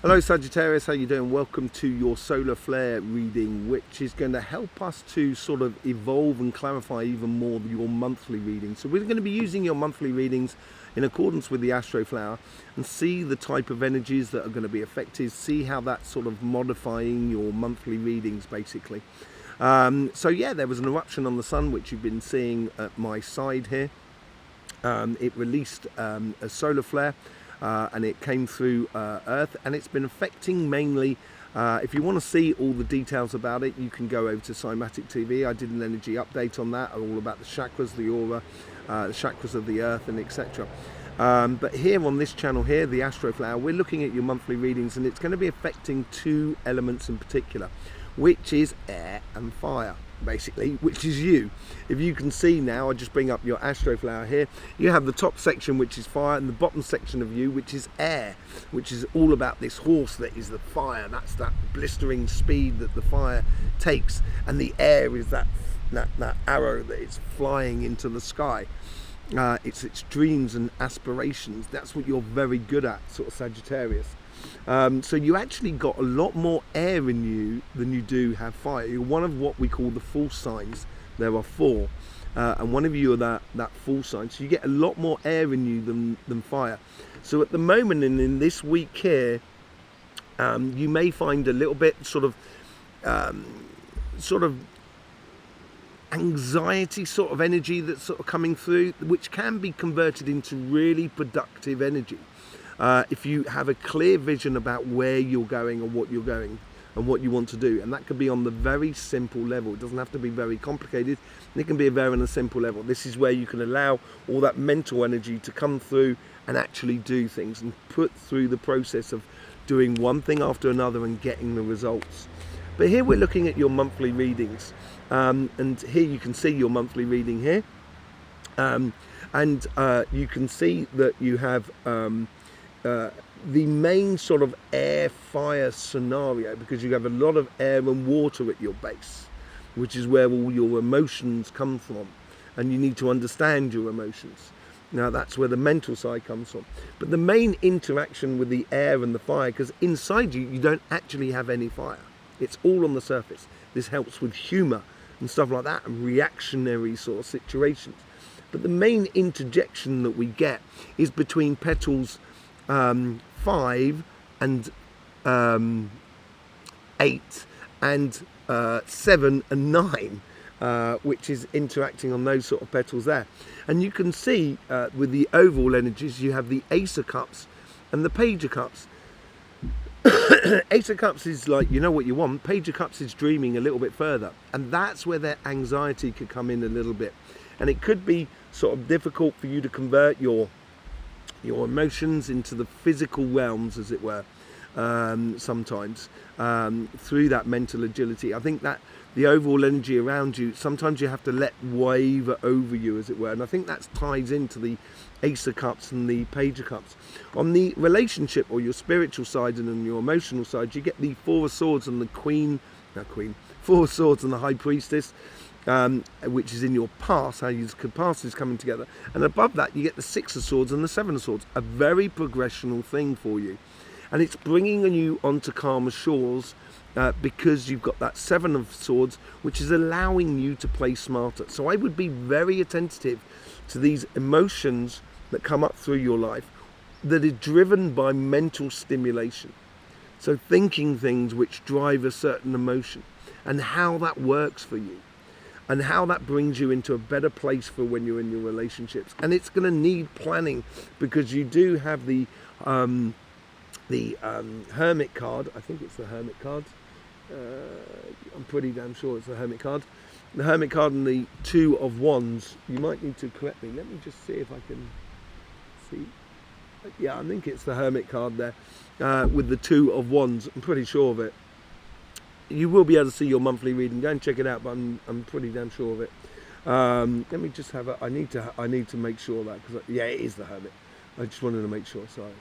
Hello Sagittarius, how you doing? Welcome to your solar flare reading, which is going to help us to sort of evolve and clarify even more your monthly readings. So we're going to be using your monthly readings in accordance with the Astroflower and see the type of energies that are going to be affected, see how that's sort of modifying your monthly readings basically. So yeah, there was an eruption on the sun, which you've been seeing at my side here. It released a solar flare. And it came through Earth, and it's been affecting mainly, if you want to see all the details about it, you can go over to Cymatic TV. I did an energy update on that, all about the chakras, the aura, the chakras of the Earth, and etc. But here on this channel here, the Astroflower, we're looking at your monthly readings, and it's going to be affecting two elements in particular, which is air and fire, basically, which is you. If you can see now, I just bring up your Astroflower here, you have the top section, which is fire, and the bottom section of you, which is air, which is all about this horse that is the fire. That's that blistering speed that the fire takes, and the air is that arrow that is flying into the sky. It's its dreams and aspirations. That's what you're very good at, sort of Sagittarius. So you actually got a lot more air in you than you do have fire. You're one of what we call the full signs. There are four, and one of you are that full sign. So you get a lot more air in you than fire. So at the moment and in this week here, you may find a little bit sort of anxiety sort of energy that's sort of coming through, which can be converted into really productive energy. If you have a clear vision about where you're going and what you're going and what you want to do, and that can be on the very simple level. It doesn't have to be very complicated. It can be very on a simple level. This is where you can allow all that mental energy to come through and actually do things and put through the process of doing one thing after another and getting the results. But here we're looking at your monthly readings, and here you can see your monthly reading here, and you can see that you have the main sort of air fire scenario, because you have a lot of air and water at your base, which is where all your emotions come from, and you need to understand your emotions. Now that's where the mental side comes from. But the main interaction with the air and the fire, because inside you don't actually have any fire, it's all on the surface. This helps with humor and stuff like that, and reactionary sort of situations. But the main interjection that we get is between petals 5 and 8 and 7 and 9, which is interacting on those sort of petals there. And you can see with the overall energies, you have the Ace of Cups and the Page of Cups. Ace of Cups is like, you know what you want. Page of Cups is dreaming a little bit further, and that's where their anxiety could come in a little bit, and it could be sort of difficult for you to convert your emotions into the physical realms, as it were, sometimes through that mental agility. I think that the overall energy around you, sometimes you have to let wave over you, as it were, and I think that ties into the Ace of Cups and the Page of Cups. On the relationship or your spiritual side and on your emotional side, you get the Four of Swords and the Four of Swords and the High Priestess, which is in your past, how your past is coming together. And above that, you get the Six of Swords and the Seven of Swords, a very progressional thing for you. And it's bringing you onto calmer shores, because you've got that Seven of Swords, which is allowing you to play smarter. So I would be very attentive to these emotions that come up through your life that are driven by mental stimulation. So thinking things which drive a certain emotion, and how that works for you, and how that brings you into a better place for when you're in your relationships. And it's going to need planning, because you do have the Hermit card. I think it's the Hermit card. I'm pretty damn sure it's the Hermit card. The Hermit card and the Two of Wands. You might need to correct me. Let me just see if I can see. Yeah, I think it's the Hermit card there, with the Two of Wands. I'm pretty sure of it. You will be able to see your monthly reading. Go and check it out, but I'm pretty damn sure of it. Let me just have a. I need to make sure that, because yeah, it is the Hermit. I just wanted to make sure. Sorry.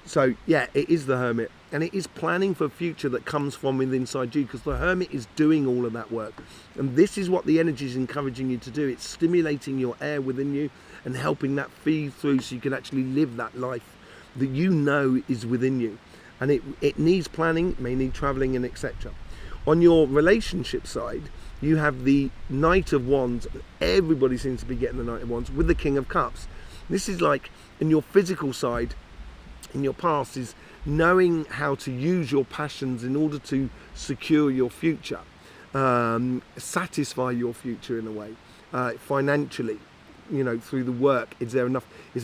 So yeah, it is the Hermit, and it is planning for future that comes from within inside you, because the Hermit is doing all of that work, and this is what the energy is encouraging you to do. It's stimulating your air within you and helping that feed through, so you can actually live that life that you know is within you. and it needs planning, it may need traveling, and etc. On your relationship side, you have the Knight of Wands. Everybody seems to be getting the Knight of Wands with the King of Cups. This is like, in your physical side, in your past, is knowing how to use your passions in order to secure your future, satisfy your future in a way, financially, through the work. Is there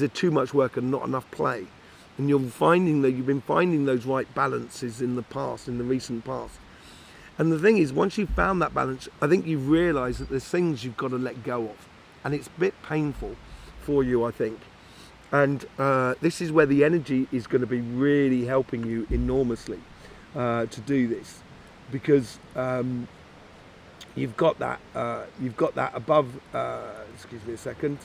too much work and not enough play? And you've been finding those right balances in the recent past. And the thing is, once you've found that balance, I think you've realised that there's things you've got to let go of. And it's a bit painful for you, I think. And this is where the energy is going to be really helping you enormously to do this. Because you've got that above, excuse me a second.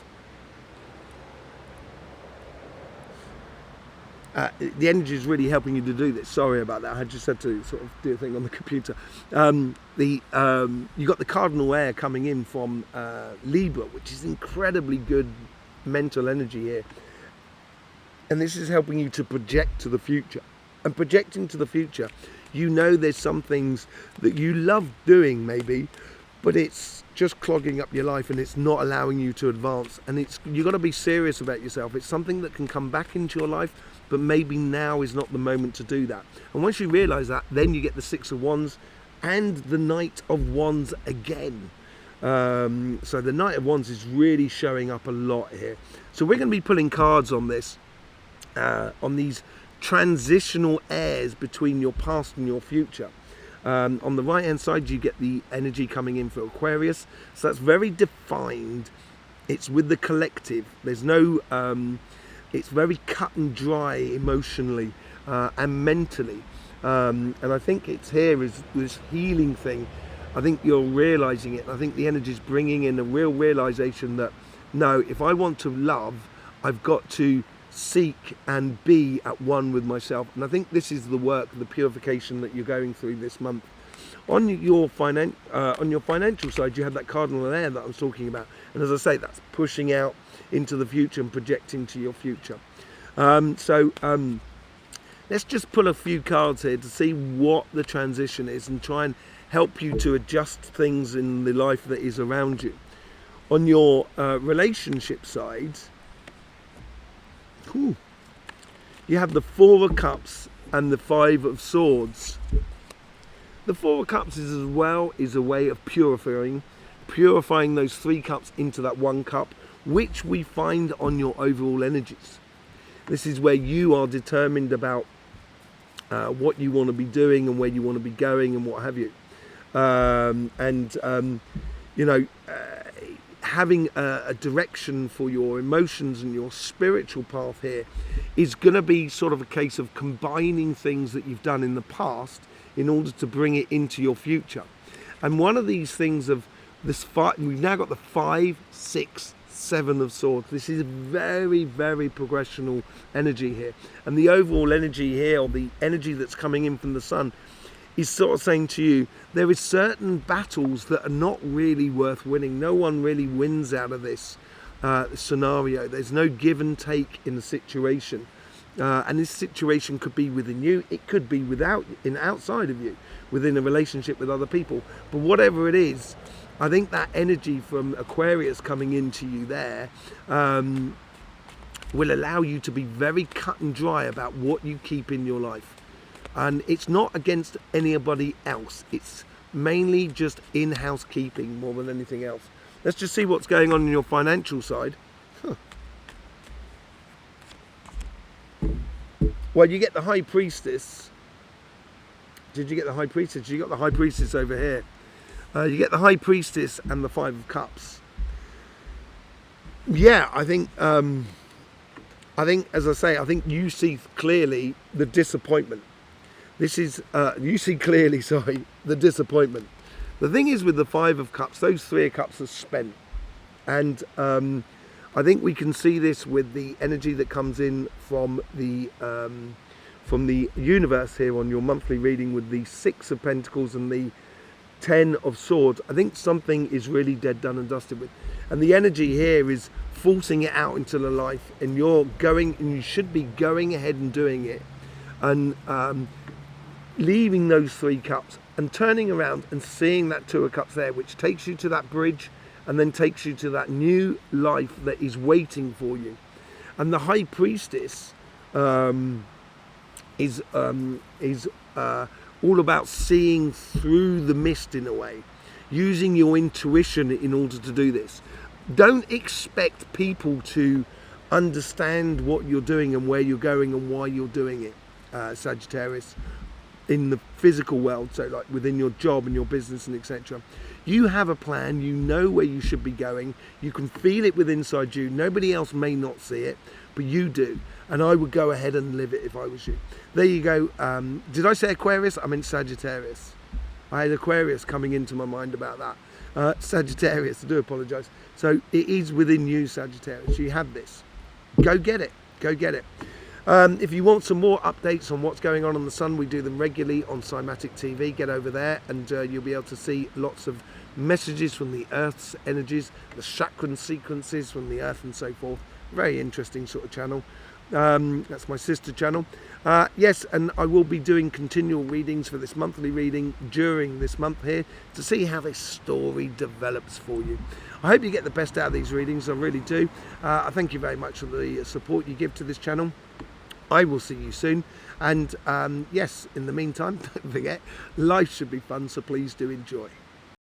The energy is really helping you to do this. Sorry about that. I just had to sort of do a thing on the computer. You got the cardinal air coming in from Libra, which is incredibly good mental energy here. And this is helping you to project to the future. And projecting to the future, there's some things that you love doing maybe, but it's just clogging up your life and it's not allowing you to advance. And you've got to be serious about yourself. It's something that can come back into your life, but maybe now is not the moment to do that. And once you realise that, then you get the Six of Wands and the Knight of Wands again. So the Knight of Wands is really showing up a lot here. So we're going to be pulling cards on this, on these transitional airs between your past and your future. On the right hand side, you get the energy coming in for Aquarius. So that's very defined. It's with the collective. There's no... it's very cut and dry emotionally and mentally. And I think it's here is this healing thing. I think you're realising it. I think the energy is bringing in a real realisation that, no, if I want to love, I've got to seek and be at one with myself. And I think this is the work, the purification that you're going through this month. On your financial side, you have that cardinal air that I was talking about. And as I say, that's pushing out into the future and projecting to your future. Let's just pull a few cards here to see what the transition is and try and help you to adjust things in the life that is around you. On your relationship side, you have the Four of Cups and the Five of Swords. The Four of Cups is a way of purifying those three cups into that one cup, which we find on your overall energies. This is where you are determined about what you want to be doing and where you want to be going and what have you. Having a direction for your emotions and your spiritual path here is going to be sort of a case of combining things that you've done in the past in order to bring it into your future. And one of these things of this we've now got the 5, 6, 7 of Swords. This is very, very progressional energy here. And the overall energy here, or the energy that's coming in from the sun, is sort of saying to you, there is certain battles that are not really worth winning. No one really wins out of this scenario. There's no give and take in the situation. And this situation could be within you. It could be outside of you, within a relationship with other people. But whatever it is, I think that energy from Aquarius coming into you there will allow you to be very cut and dry about what you keep in your life. And it's not against anybody else. It's mainly just in-house keeping more than anything else. Let's just see what's going on in your financial side. Well, you get the High Priestess. Did you get the High Priestess? You got the High Priestess over here. You get the High Priestess and the Five of Cups. Yeah, I think, as I say, I think you see clearly the disappointment. This is, you see clearly, the disappointment. The thing is with the Five of Cups, those Three of Cups are spent. And I think we can see this with the energy that comes in from the universe here on your monthly reading with the Six of Pentacles and the 10 of Swords. I think something is really dead, done and dusted with. And the energy here is forcing it out into the life, and you should be going ahead and doing it. and leaving those 3 cups and turning around and seeing that 2 of cups there, which takes you to that bridge and then takes you to that new life that is waiting for you. And the high priestess is all about seeing through the mist in a way, using your intuition in order to do this. Don't expect people to understand what you're doing and where you're going and why you're doing it, Sagittarius, in the physical world, so like within your job and your business and etc. You have a plan, you know where you should be going, you can feel it within inside you. Nobody else may not see it, but you do. And I would go ahead and live it if I was you. There you go. Did I say Aquarius? I meant Sagittarius. I had Aquarius coming into my mind about that. Sagittarius, I do apologise. So it is within you, Sagittarius. You have this. Go get it. Go get it. If you want some more updates on what's going on the sun, we do them regularly on Cymatic TV. Get over there and you'll be able to see lots of messages from the Earth's energies, the chakra sequences from the Earth and so forth. Very interesting sort of channel. That's my sister channel. Yes, and I will be doing continual readings for this monthly reading during this month here to see how this story develops for you. I hope you get the best out of these readings, I really do. I thank you very much for the support you give to this channel. I will see you soon, and yes, in the meantime, don't forget, life should be fun, so please do enjoy.